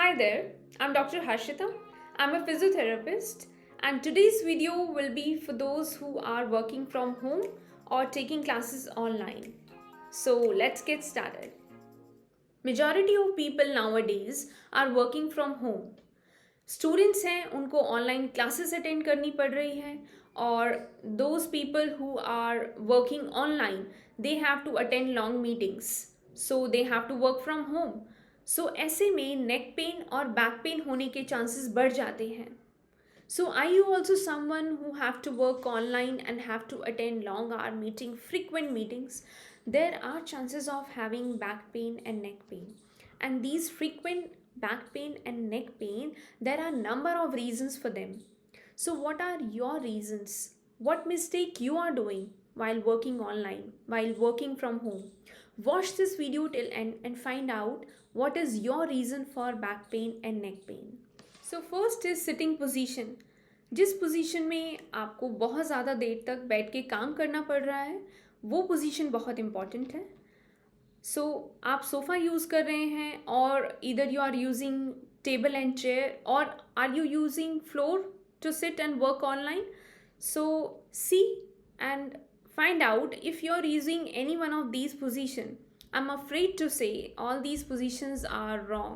Hi there, I'm Dr. Harshita. I'm a physiotherapist, and today's video will be for those who are working from home or taking classes online. So let's get started. Majority of people nowadays are working from home. Students हैं उनको online classes attend करनी पड़ रही हैं और those people who are working online they have to attend long meetings so they have to work from home so ऐसे में neck pain और बैक पेन होने के चांसेस बढ़ जाते हैं. So are you also someone who have to work online and have to attend long hour meeting, frequent meetings? There are chances of having back pain and neck pain. And these frequent back pain and neck pain, there are number of reasons for them. So what are your reasons? What mistake you are doing while working online, while working from home? Watch this video till end and find out what is your reason for back pain and neck pain. So first is sitting position. जिस position में आपको बहुत ज़्यादा देर तक बैठ के काम करना पड़ रहा है वो पोजीशन बहुत इम्पॉर्टेंट है. सो आप सोफ़ा यूज़ कर रहे हैं और इधर you are using table and chair और are you using floor to sit and work online. So see and find out if you're using any one of these positions. I'm afraid to say all these positions are wrong.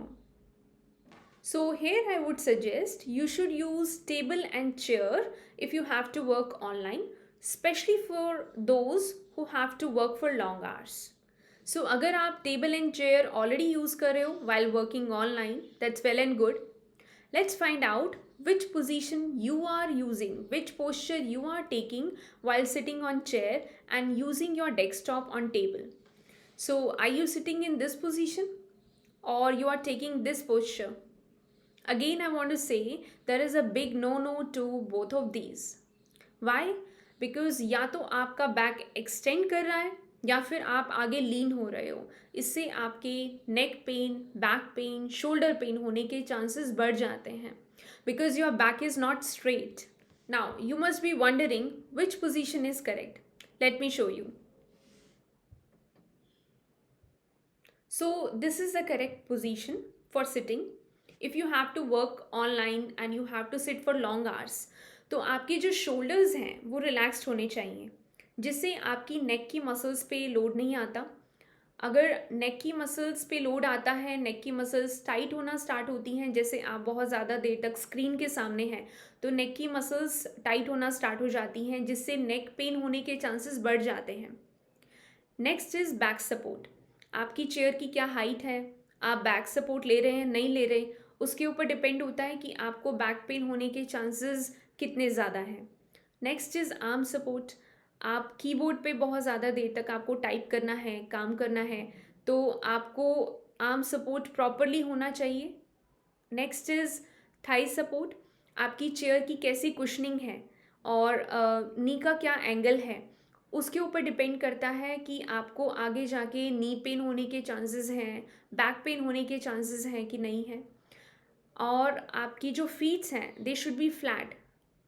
So here I would suggest you should use table and chair if you have to work online, especially for those who have to work for long hours. So अगर आप table and chair already use कर रहे हो while working online, that's well and good. Let's find out which position you are using, which posture you are taking while sitting on chair and using your desktop on table. So are you sitting in this position or you are taking this posture? Again, I want to say there is a big no to both of these. Why? Because या तो आपका back extend कर रहा है या फिर आप आगे लीन हो रहे हो. इससे आपके neck pain, back pain, shoulder pain होने के चांसेस बढ़ जाते हैं because your back is not straight. Now, you must be wondering which position is correct. Let me show you. So, this is the correct position for sitting. If you have to work online and you have to sit for long hours, तो आपके जो shoulders हैं वो relaxed होने चाहिए जिससे आपकी नेक की मसल्स पे लोड नहीं आता. अगर नेक की मसल्स पे लोड आता है, नेक की मसल्स टाइट होना स्टार्ट होती हैं, जैसे आप बहुत ज़्यादा देर तक स्क्रीन के सामने हैं तो नेक की मसल्स टाइट होना स्टार्ट हो जाती हैं जिससे नेक पेन होने के चांसेस बढ़ जाते हैं. Next is back support. आपकी चेयर की क्या हाइट है, आप बैक सपोर्ट ले रहे हैं नहीं ले रहे, उसके ऊपर डिपेंड होता है कि आपको बैक पेन होने के चांसेस कितने ज़्यादा हैं. Next is arm support. आप कीबोर्ड पे बहुत ज़्यादा देर तक आपको टाइप करना है, काम करना है, तो आपको आर्म सपोर्ट प्रॉपरली होना चाहिए. Next is Thai support. आपकी चेयर की कैसी कुशनिंग है और नी का क्या एंगल है उसके ऊपर डिपेंड करता है कि आपको आगे जाके नी पेन होने के चांसेस हैं, बैक पेन होने के चांसेस हैं कि नहीं है. और आपकी जो फीट्स हैं they should be flat.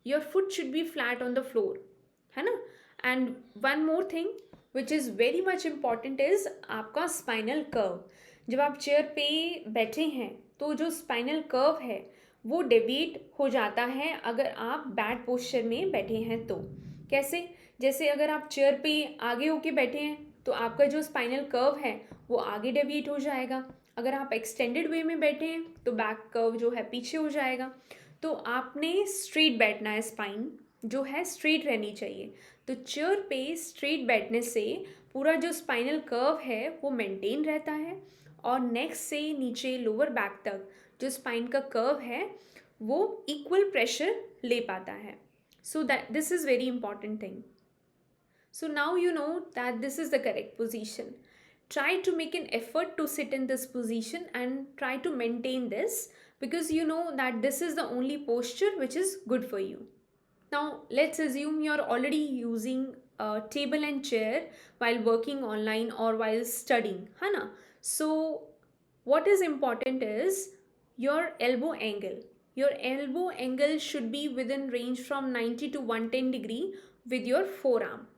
Your foot should be flat on the floor, है ना. And one more thing which is very much important is आपका स्पाइनल कर्व. जब आप चेयर पे बैठे हैं तो जो स्पाइनल कर्व है वो डेविएट हो जाता है अगर आप बैड पोस्चर में बैठे हैं तो. कैसे? जैसे अगर आप चेयर पे आगे होके बैठे हैं तो आपका जो स्पाइनल कर्व है वो आगे डेविएट हो जाएगा. अगर आप एक्सटेंडेड वे में बैठे हैं तो बैक कर्व जो है पीछे हो जाएगा. तो आपने स्ट्रेट बैठना है, स्पाइन जो है स्ट्रेट रहनी चाहिए. तो चेयर पे स्ट्रेट बैठने से पूरा जो स्पाइनल कर्व है वो मेंटेन रहता है और नेक से नीचे लोअर बैक तक जो स्पाइन का कर्व है वो इक्वल प्रेशर ले पाता है. So that this is very important thing. So now you know that this is the correct position. Try to make an effort to sit in this position and try to maintain this because you know that this is the only posture which is good for you. Now let's assume you're already using a table and chair while working online or while studying, है ना. So what is important is your elbow angle. Your elbow angle should be within range from 90 to 110 degree with your forearm.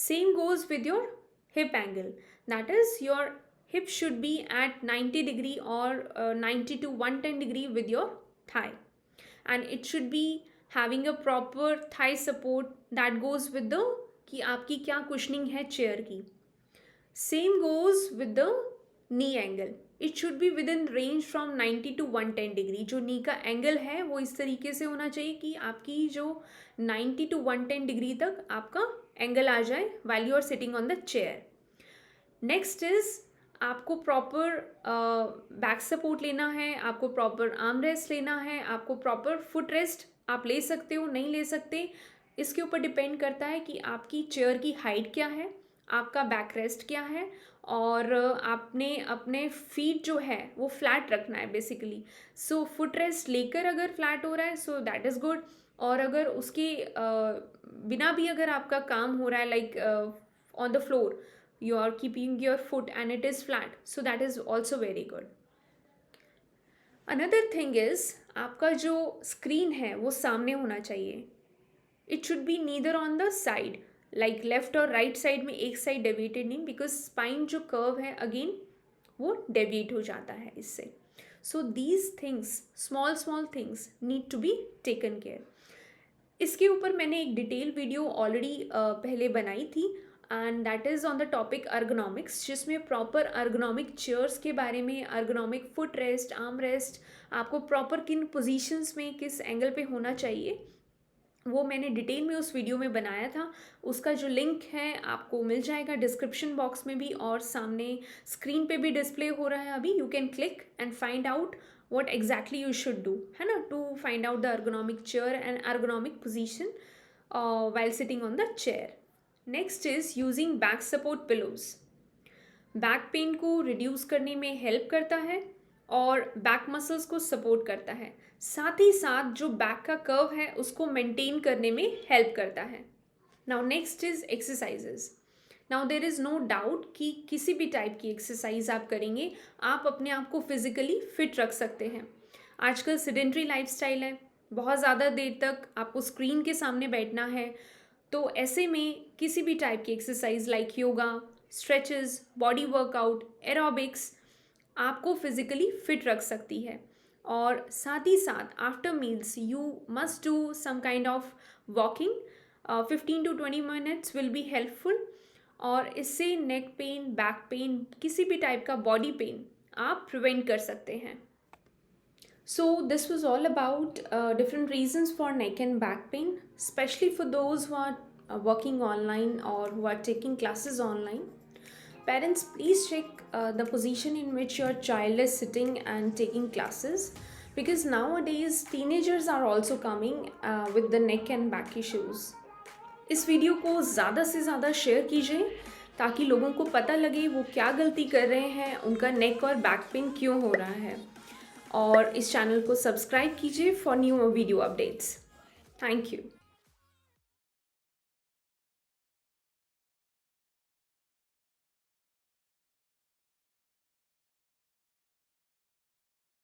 Same goes with your hip angle. That is, your hip should be at 90 degree or 90 to 110 degree with your thigh, and it should be having a proper thigh support that goes with the कि आपकी क्या cushioning है chair की. Same goes with the knee angle. It should be within range from 90 to 110 degree. जो knee का angle है वो इस तरीके से होना चाहिए कि आपकी जो 90 to 110 degree तक आपका angle आ जाए while you are sitting on the chair. Next is आपको प्रॉपर बैक सपोर्ट लेना है, आपको प्रॉपर आर्म रेस्ट लेना है, आपको प्रॉपर फुट रेस्ट आप ले सकते हो नहीं ले सकते, इसके ऊपर डिपेंड करता है कि आपकी चेयर की हाइट क्या है, आपका बैक रेस्ट क्या है, और आपने अपने फीट जो है वो फ्लैट रखना है बेसिकली. सो फुट रेस्ट लेकर अगर फ्लैट हो रहा है सो दैट इज़ गुड, और अगर उसके बिना भी अगर आपका काम हो रहा है like on the floor you are keeping your foot and it is flat, so that is also very good. Another thing is आपका जो screen है वो सामने होना चाहिए. It should be neither on the side like left और right side में एक side deviated नहीं, because spine जो curve है again वो deviate हो जाता है इससे. So these things, small things need to be taken care. इसके ऊपर मैंने एक डिटेल वीडियो ऑलरेडी पहले बनाई थी and that is on the topic ergonomics, जिसमें प्रॉपर अर्गोनॉमिक चेयर्स के बारे में, ergonomic foot rest, arm rest, आपको प्रॉपर किन पोजीशंस में किस एंगल पे होना चाहिए, वो मैंने डिटेल में उस वीडियो में बनाया था. उसका जो लिंक है आपको मिल जाएगा डिस्क्रिप्शन बॉक्स में भी, और सामने स्क्रीन पे भी डिस्प्ले हो रहा है अभी. You can click and find out what exactly you should do, है ना, to find out the ergonomic chair and ergonomic position while sitting on the chair. Next is using back support pillows. Back pain को reduce करने में help करता है और back muscles को support करता है, साथ ही साथ जो बैक का कर्व है उसको मेंटेन करने में हेल्प करता है. Now next is exercises. Now there is no doubt कि किसी भी टाइप की एक्सरसाइज आप करेंगे आप अपने आप को फिज़िकली फिट रख सकते हैं. आजकल सेडेंट्री लाइफस्टाइल है, बहुत ज़्यादा देर तक आपको स्क्रीन के सामने बैठना है, तो ऐसे में किसी भी टाइप की exercise like yoga, stretches, body workout, aerobics आपको फिज़िकली फिट रख सकती है. और साथ ही साथ after meals you must do some kind of walking. 15 to 20 minutes will be helpful, और इससे नेक पेन, बैक पेन, किसी भी टाइप का बॉडी पेन आप प्रिवेंट कर सकते हैं. So this was all about different reasons for neck and back pain, specially for those who are working online और who are taking classes online. Parents, please check the position in which your child is sitting and taking classes, because nowadays teenagers are also coming with the neck and back issues. इस video को ज़्यादा से ज़्यादा share कीजिए ताकि लोगों को पता लगे वो क्या गलती कर रहे हैं, उनका नेक और बैक पेन क्यों हो रहा है. और इस चैनल को सब्सक्राइब कीजिए for new video updates. Thank you.